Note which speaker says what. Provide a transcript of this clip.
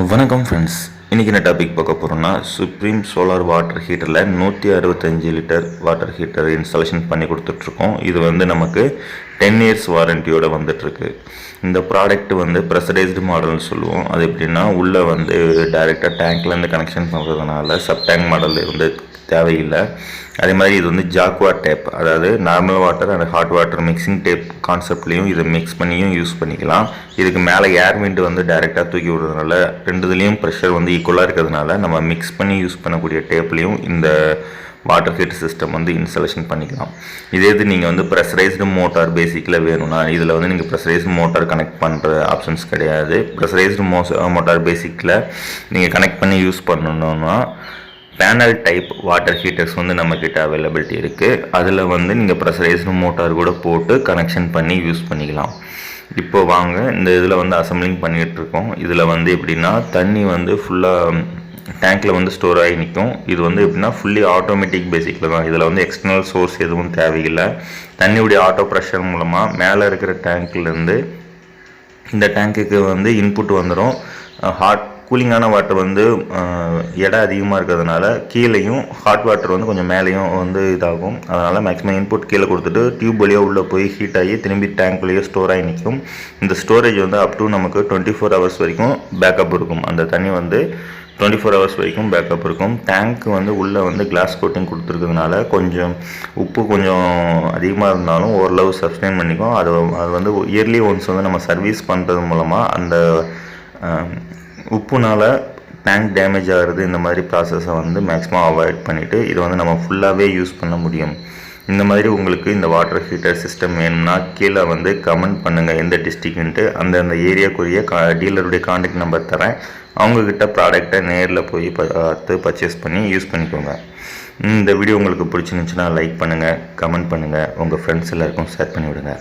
Speaker 1: வணக்கம் ஃப்ரெண்ட்ஸ். இன்றைக்கி என்ன டாபிக் பார்க்க போகிறோம்னா, சுப்ரீம் சோலார் வாட்டர் ஹீட்டரில் 165 லிட்டர் வாட்டர் ஹீட்டர் இன்ஸ்டாலேஷன் பண்ணி கொடுத்துட்ருக்கோம். இது வந்து நமக்கு 10 இயர்ஸ் வாரண்டியோடு வந்துட்டுருக்கு. இந்த ப்ராடக்ட் வந்து ப்ரெஷரைஸ்டு மாடல்னு சொல்லுவோம். அது எப்படின்னா, உள்ளே வந்து டைரெக்டாக டேங்க்லேருந்து கனெக்ஷன் பண்ணுறதுனால சப் டேங்க் மாடல் இருந்து தேவையில்லை. அதே மாதிரி இது வந்து ஜாக்வாட் டேப், அதாவது normal water and hot water mixing tap கான்செப்ட்லேயும் இதை மிக்ஸ் பண்ணியும் யூஸ் பண்ணிக்கலாம். இதுக்கு மேலே ஏர் விண்டு வந்து டைரெக்டாக தூக்கி விடுறதுனால ரெண்டுதுலேயும் ப்ரெஷர் வந்து ஈக்குவலாக இருக்கிறதுனால நம்ம மிக்ஸ் பண்ணி யூஸ் பண்ணக்கூடிய டேப்லேயும் இந்த வாட்டர் ஹீட்டர் சிஸ்டம் வந்து இன்ஸ்டாலேஷன் பண்ணிக்கலாம். இதே இது நீங்கள் வந்து ப்ரெஷரைஸ்டு மோட்டார் பேசிக்கில் வேணும்னா இதில் வந்து நீங்கள் ப்ரெஷரைஸ்டு மோட்டார் கனெக்ட் பண்ணுற ஆப்ஷன்ஸ் கிடையாது. ப்ரெஷரைஸ்டு மோட்டார் பேசிக்கில் நீங்கள் கனெக்ட் பண்ணி யூஸ் பண்ணணுன்னா பேனல் டைப் வாட்டர் ஹீட்டர்ஸ் வந்து நம்மக்கிட்ட அவைலபிலிட்டி இருக்குது. அதில் வந்து நீங்கள் ப்ரெஷரைஸ்டு மோட்டார் கூட போட்டு கனெக்ஷன் பண்ணி யூஸ் பண்ணிக்கலாம். இப்போ வாங்க இந்த இதில் வந்து அசம்பிளிங் பண்ணிகிட்ருக்கோம். இதில் வந்து எப்படின்னா, தண்ணி வந்து ஃபுல்லாக டேங்க்கில் வந்து ஸ்டோர் ஆகி நிற்கும். இது வந்து எப்படின்னா ஃபுல்லி ஆட்டோமேட்டிக் பேசிக்கில் தான். இதில் வந்து எக்ஸ்டர்னல் சோர்ஸ் எதுவும் தேவையில்லை. தண்ணியுடைய ஆட்டோ ப்ரெஷர் மூலமாக மேலே இருக்கிற டேங்க்லேருந்து இந்த டேங்க்குக்கு வந்து இன்புட் வந்துடும். கூலிங்கான வாட்டர் வந்து எடை அதிகமாக இருக்கிறதுனால கீழேயும், ஹாட் வாட்டர் வந்து கொஞ்சம் மேலேயும் வந்து இதாகும். அதனால் மேக்ஸிமம் இன்புட் கீழே கொடுத்துட்டு டியூப் வழியாக உள்ளே போய் ஹீட் ஆகி திரும்பி டேங்க்லேயே ஸ்டோர் ஆகி நிற்கும். இந்த ஸ்டோரேஜ் வந்து அப் டு நமக்கு 24 ஹவர்ஸ் வரைக்கும் பேக்கப் இருக்கும். அந்த தண்ணி வந்து 24 ஹவர்ஸ் வரைக்கும் பேக்கப் இருக்கும். டேங்க் வந்து உள்ளே வந்து கிளாஸ் கோட்டிங் கொடுத்துருக்கிறதுனால கொஞ்சம் உப்பு கொஞ்சம் அதிகமாக இருந்தாலும் ஓரளவு சஸ்டெயின் பண்ணிக்கும். அது வந்து இயர்லி ஒன்ஸ் வந்து நம்ம சர்வீஸ் பண்ணுறது மூலமாக அந்த உப்புனால் டேங்க் டேமேஜ் ஆகிறது, இந்த மாதிரி ப்ராசஸை வந்து மேக்ஸிமம் அவாய்ட் பண்ணிவிட்டு இதை வந்து நம்ம ஃபுல்லாகவே யூஸ் பண்ண முடியும். இந்த மாதிரி உங்களுக்கு இந்த வாட்டர் ஹீட்டர் சிஸ்டம் வேணும்னா கீழே வந்து கமெண்ட் பண்ணுங்கள் எந்த டிஸ்ட்ரிக்ன்ட்டு. அந்த ஏரியாக்குரிய டீலருடைய கான்டாக்ட் நம்பர் தரேன். அவங்கக்கிட்ட ப்ராடக்டை நேரில் போய் பார்த்து பர்ச்சேஸ் பண்ணி யூஸ் பண்ணிக்கோங்க. இந்த வீடியோ உங்களுக்கு பிடிச்சிருந்துச்சுன்னா லைக் பண்ணுங்கள், கமெண்ட் பண்ணுங்கள், உங்கள் ஃப்ரெண்ட்ஸ் எல்லாருக்கும் ஷேர் பண்ணிவிடுங்க.